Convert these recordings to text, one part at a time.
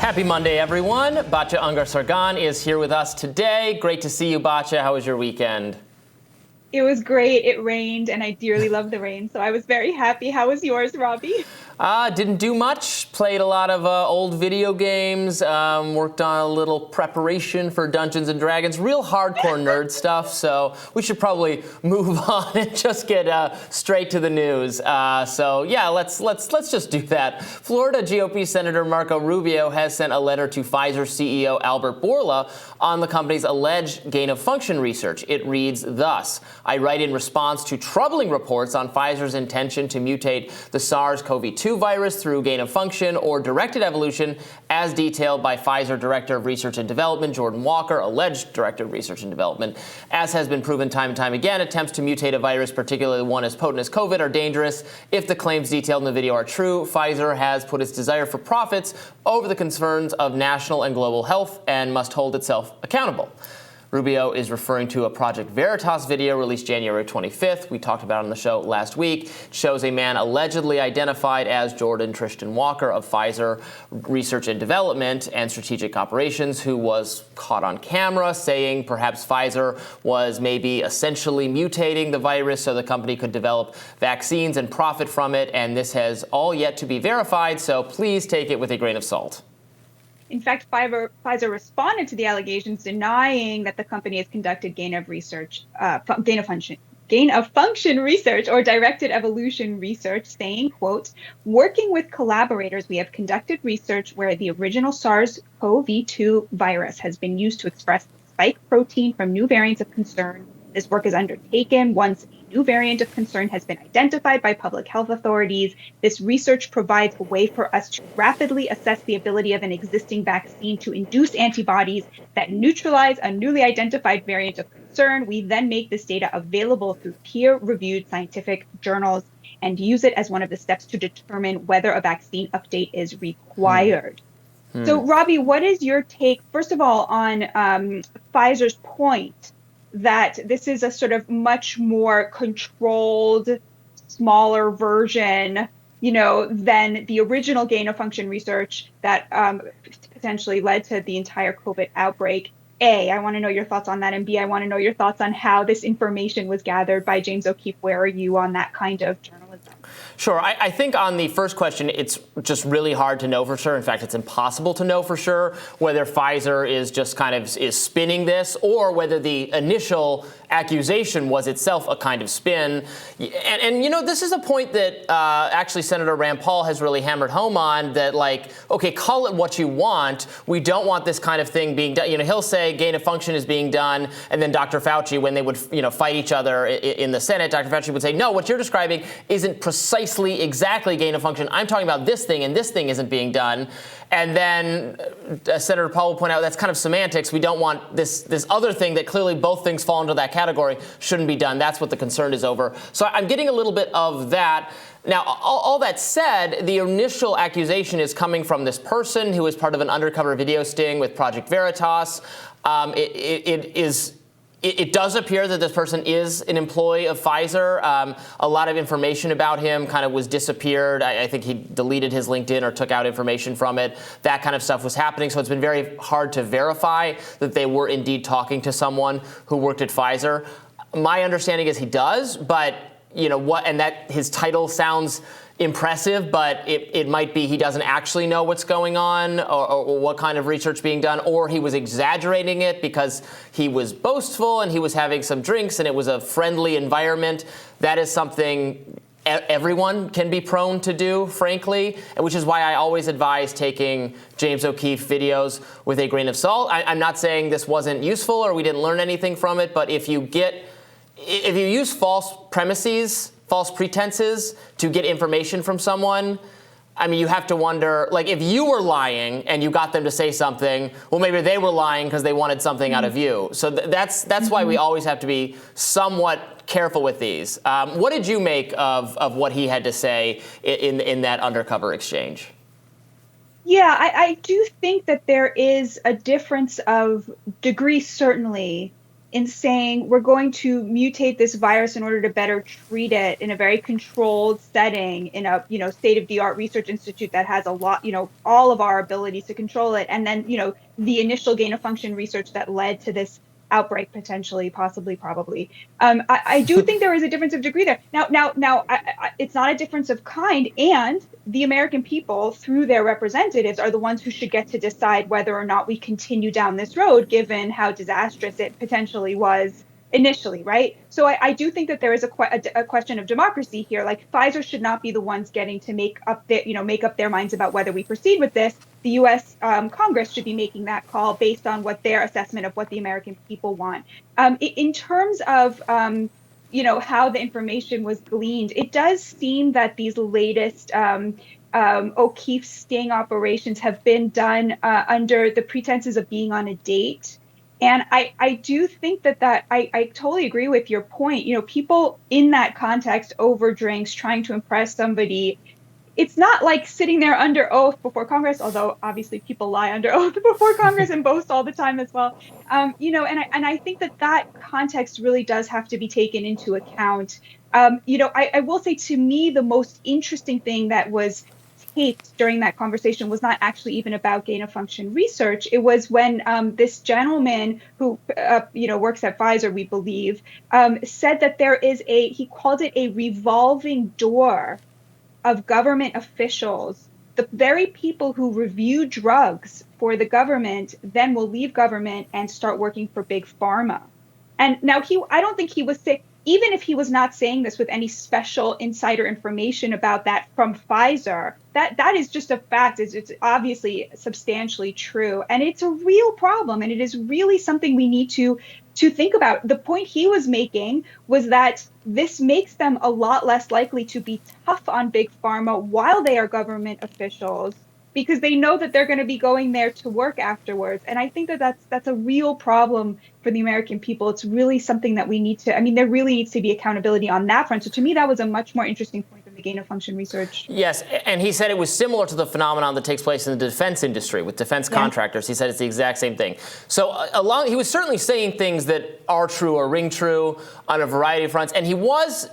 Happy Monday, everyone. Batya Ungar-Sargon is here with us today. Great to see you, Batya. How was your weekend? It was great. It rained, and I dearly love the rain, so I was very happy. How was yours, Robby? Didn't do much. Played a lot of old video games. Worked on a little preparation for Dungeons and Dragons. Real hardcore nerd stuff. So we should probably move on and just get straight to the news. So yeah, let's just do that. Florida GOP Senator Marco Rubio has sent a letter to Pfizer CEO Albert Bourla on the company's alleged gain-of-function research. It reads thus: I write in response to troubling reports on Pfizer's intention to mutate the SARS-CoV-2 virus through gain-of-function or directed evolution, as detailed by Pfizer Director of Research and Development Jordan Walker, alleged Director of Research and Development. As has been proven time and time again, attempts to mutate a virus, particularly one as potent as COVID, are dangerous. If the claims detailed in the video are true, Pfizer has put its desire for profits over the concerns of national and global health and must hold itself accountable. Rubio is referring to a Project Veritas video released January 25th. We talked about it on the show last week. It shows a man allegedly identified as Jordan Tristan Walker of Pfizer Research and Development and Strategic Operations, who was caught on camera saying perhaps Pfizer was maybe essentially mutating the virus so the company could develop vaccines and profit from it. And this has all yet to be verified, so please take it with a grain of salt. In fact, Pfizer responded to the allegations, denying that the company has conducted gain-of-function research or directed evolution research, saying, quote, working with collaborators, we have conducted research where the original SARS-CoV-2 virus has been used to express the spike protein from new variants of concern. This work is undertaken once a new variant of concern has been identified by public health authorities. This research provides a way for us to rapidly assess the ability of an existing vaccine to induce antibodies that neutralize a newly identified variant of concern. We then make this data available through peer-reviewed scientific journals and use it as one of the steps to determine whether a vaccine update is required. So, Robby, what is your take, first of all, on Pfizer's point that this is a sort of much more controlled, smaller version, than the original gain-of-function research that potentially led to the entire COVID outbreak? A, I want to know your thoughts on that. And B, I want to know your thoughts on how this information was gathered by James O'Keefe. Where are you on that kind of journalism? Sure. I think on the first question, it's just really hard to know for sure. In fact, it's impossible to know for sure whether Pfizer is just kind of is spinning this or whether the initial accusation was itself a kind of spin. And this is a point that actually Senator Rand Paul has really hammered home on, that okay, call it what you want. We don't want this kind of thing being done. He'll say gain of function is being done. And then Dr. Fauci, when they would, fight each other in the Senate, Dr. Fauci would say, no, what you're describing isn't precisely exactly gain of function. I'm talking about this thing, and this thing isn't being done. And then Senator Paul will point out that's kind of semantics. We don't want this other thing that clearly both things fall into that category shouldn't be done. That's what the concern is over. So I'm getting a little bit of that. Now, all that said, the initial accusation is coming from this person who is part of an undercover video sting with Project Veritas. It does appear that this person is an employee of Pfizer. A lot of information about him kind of was disappeared. I think he deleted his LinkedIn or took out information from it. That kind of stuff was happening. So it's been very hard to verify that they were indeed talking to someone who worked at Pfizer. My understanding is he does, but and that his title sounds impressive, but it might be he doesn't actually know what's going on or what kind of research being done, or he was exaggerating it because he was boastful and he was having some drinks and it was a friendly environment. That is something everyone can be prone to do, frankly, which is why I always advise taking James O'Keefe videos with a grain of salt. I'm not saying this wasn't useful or we didn't learn anything from it, but if you use false premises, false pretenses to get information from someone, I mean, you have to wonder, if you were lying and you got them to say something, well, maybe they were lying because they wanted something out of you. So that's why we always have to be somewhat careful with these. What did you make of what he had to say in that undercover exchange? Yeah, I do think that there is a difference of degree, certainly, in saying we're going to mutate this virus in order to better treat it in a very controlled setting in a, state-of-the-art research institute that has a lot, all of our abilities to control it. And then, the initial gain-of-function research that led to this outbreak, potentially, possibly, probably. I do think there is a difference of degree there. Now, it's not a difference of kind, and the American people, through their representatives, are the ones who should get to decide whether or not we continue down this road, given how disastrous it potentially was initially, right? So I do think that there is a question of democracy here. Like, Pfizer should not be the ones getting to make up their minds about whether we proceed with this. The U.S. Congress should be making that call based on what their assessment of what the American people want. In terms of how the information was gleaned, it does seem that these latest O'Keefe sting operations have been done under the pretenses of being on a date. And I do think that I totally agree with your point. People in that context over drinks, trying to impress somebody. It's not like sitting there under oath before Congress, although obviously people lie under oath before Congress and boast all the time as well. And I think that context really does have to be taken into account. I will say, to me, the most interesting thing that was taped during that conversation was not actually even about gain-of-function research. It was when this gentleman who works at Pfizer, we believe, said that there is he called it a revolving door of government officials. The very people who review drugs for the government then will leave government and start working for big pharma. And now I don't think he was sick, even if he was not saying this with any special insider information about that from Pfizer. That is just a fact. It's obviously substantially true. And it's a real problem. And it is really something we need to think about. The point he was making was that this makes them a lot less likely to be tough on big pharma while they are government officials, because they know that they're going to be going there to work afterwards. And I think that's a real problem for the American people. It's really something that we need to, there really needs to be accountability on that front. So to me, that was a much more interesting point than the gain-of-function research. Yes, and he said it was similar to the phenomenon that takes place in the defense industry with defense contractors. He said it's the exact same thing. So he was certainly saying things that are true or ring true on a variety of fronts. And he was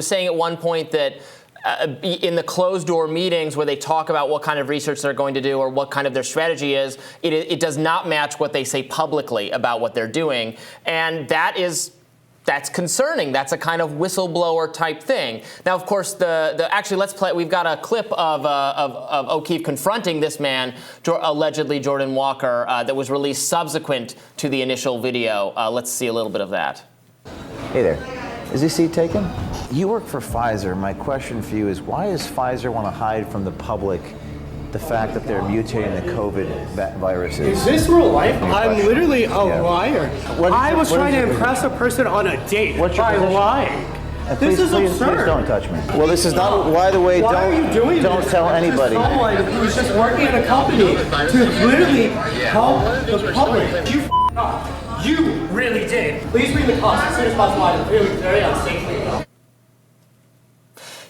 saying at one point that in the closed-door meetings where they talk about what kind of research they're going to do or what kind of their strategy is, it does not match what they say publicly about what they're doing. And that's concerning. That's a kind of whistleblower type thing. Now, of course, actually, let's play. We've got a clip of O'Keefe confronting this man, allegedly Jordan Walker, that was released subsequent to the initial video. Let's see a little bit of that. Hey there. Is this seat taken? You work for Pfizer. My question for you is, why does Pfizer want to hide from the public the fact that they're mutating the COVID viruses? Is this real life? I'm literally a liar. I was trying to impress a person on a date by lying. This is absurd. Please don't touch me. Well, this is not. By the way, don't tell anybody. Someone who's just working at a company to literally help the public. You f***ed up. You really did. Please bring the cops as soon as possible. I'm really very unsafe.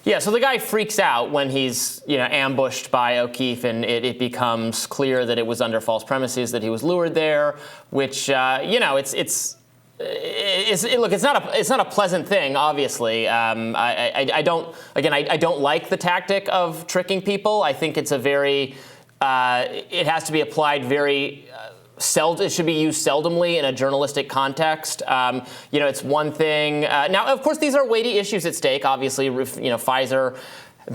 Yeah, so the guy freaks out when he's ambushed by O'Keefe, and it becomes clear that it was under false premises that he was lured there, which it's not a pleasant thing, obviously. I don't like the tactic of tricking people. I think it's it has to be applied very. It should be used seldomly in a journalistic context. It's one thing. Now, of course, these are weighty issues at stake. Obviously, Pfizer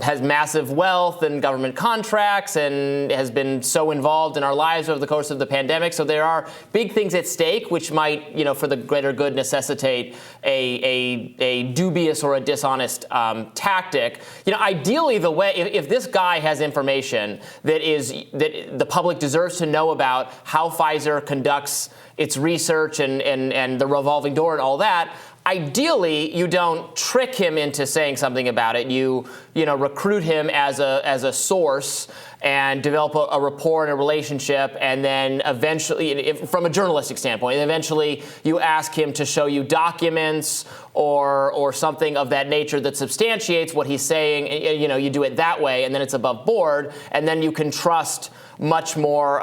has massive wealth and government contracts and has been so involved in our lives over the course of the pandemic. So there are big things at stake, which might, for the greater good, necessitate a dubious or a dishonest tactic. Ideally, if this guy has information that the public deserves to know about how Pfizer conducts its research and the revolving door and all that, ideally, you don't trick him into saying something about it. You recruit him as a source and develop a rapport and a relationship, and then eventually, from a journalistic standpoint, eventually you ask him to show you documents or something of that nature that substantiates what he's saying. You know, you do it that way, and then it's above board, and then you can trust much more,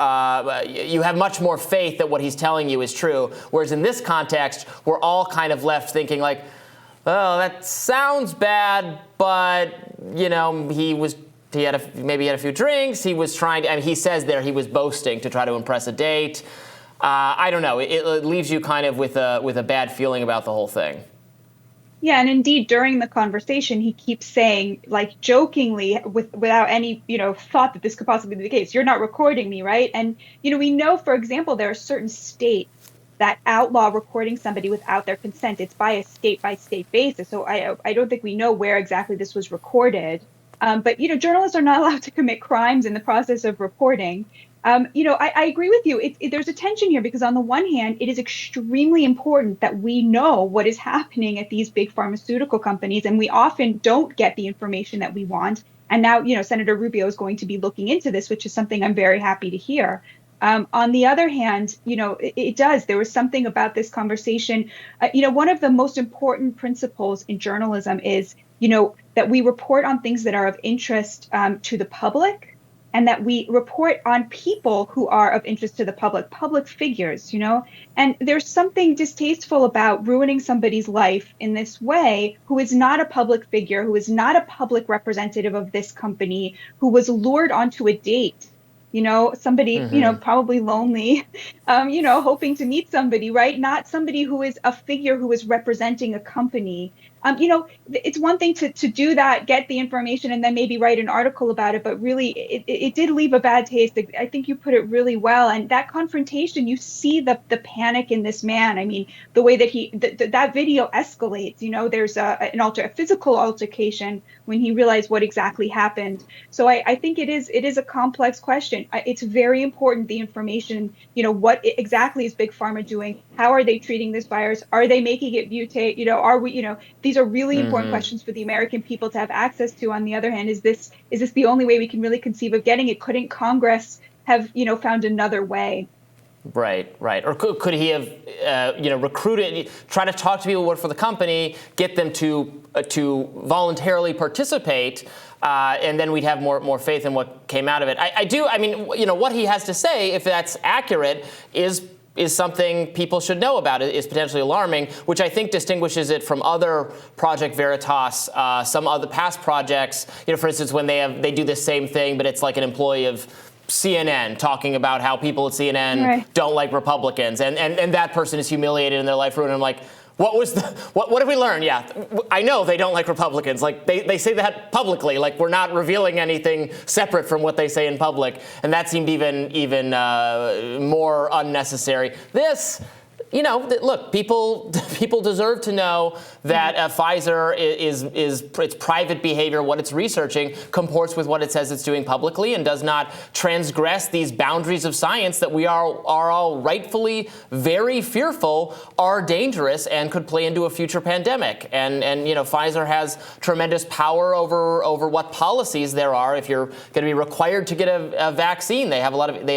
you have much more faith that what he's telling you is true. Whereas in this context, we're all kind of left thinking like, oh, that sounds bad, but, you know, maybe he had a few drinks. He was trying to, and he says there he was boasting to try to impress a date. I don't know. It leaves you kind of with a bad feeling about the whole thing. Yeah, and indeed, during the conversation, he keeps saying, like, jokingly, without any, thought that this could possibly be the case, "You're not recording me, right?" And, we know, for example, there are certain states that outlaw recording somebody without their consent. It's by a state-by-state basis. So I don't think we know where exactly this was recorded. But, journalists are not allowed to commit crimes in the process of reporting. I agree with you. There's a tension here because on the one hand, it is extremely important that we know what is happening at these big pharmaceutical companies, and we often don't get the information that we want. And now, Senator Rubio is going to be looking into this, which is something I'm very happy to hear. On the other hand, it does. There was something about this conversation. One of the most important principles in journalism is, that we report on things that are of interest to the public, and that we report on people who are of interest to the public figures, and there's something distasteful about ruining somebody's life in this way, who is not a public figure, who is not a public representative of this company, who was lured onto a date, somebody, probably lonely, hoping to meet somebody, right? Not somebody who is a figure who is representing a company. It's one thing to do that, get the information, and then maybe write an article about it. But really, it did leave a bad taste. I think you put it really well. And that confrontation, you see the panic in this man. I mean, the way that that video escalates. There's a physical altercation when he realized what exactly happened. So I think it is a complex question. It's very important, the information. What exactly is Big Pharma doing? How are they treating this virus? Are they making it mutate? Are we? These are really important questions for the American people to have access to. On the other hand, is this the only way we can really conceive of getting it? Couldn't Congress have, found another way? Right. Or could he have, recruited, try to talk to people who work for the company, get them to voluntarily participate, and then we'd have more faith in what came out of it. What he has to say, if that's accurate, is something people should know about. It is potentially alarming, which I think distinguishes it from other Project Veritas, some other past projects. For instance, when they do the same thing, but it's like an employee of CNN talking about how people at CNN don't like Republicans, and that person is humiliated in their life ruined. I'm like, what did we learn? Yeah, I know they don't like Republicans. Like they say that publicly. Like we're not revealing anything separate from what they say in public, and that seemed even more unnecessary. This. Look, people deserve to know that Pfizer is its private behavior, what it's researching, comports with what it says it's doing publicly, and does not transgress these boundaries of science that we are all rightfully very fearful are dangerous and could play into a future pandemic. And Pfizer has tremendous power over what policies there are. If you're going to be required to get a vaccine, they have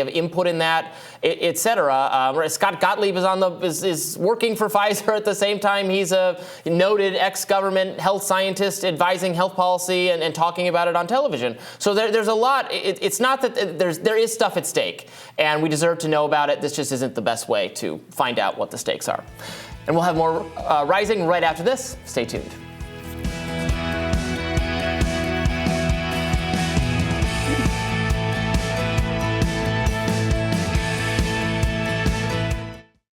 input in that, et cetera. Scott Gottlieb is working for Pfizer at the same time. He's a noted ex-government health scientist advising health policy and talking about it on television. So there's a lot. It's not that there is stuff at stake, and we deserve to know about it. This just isn't the best way to find out what the stakes are. And we'll have more Rising right after this. Stay tuned.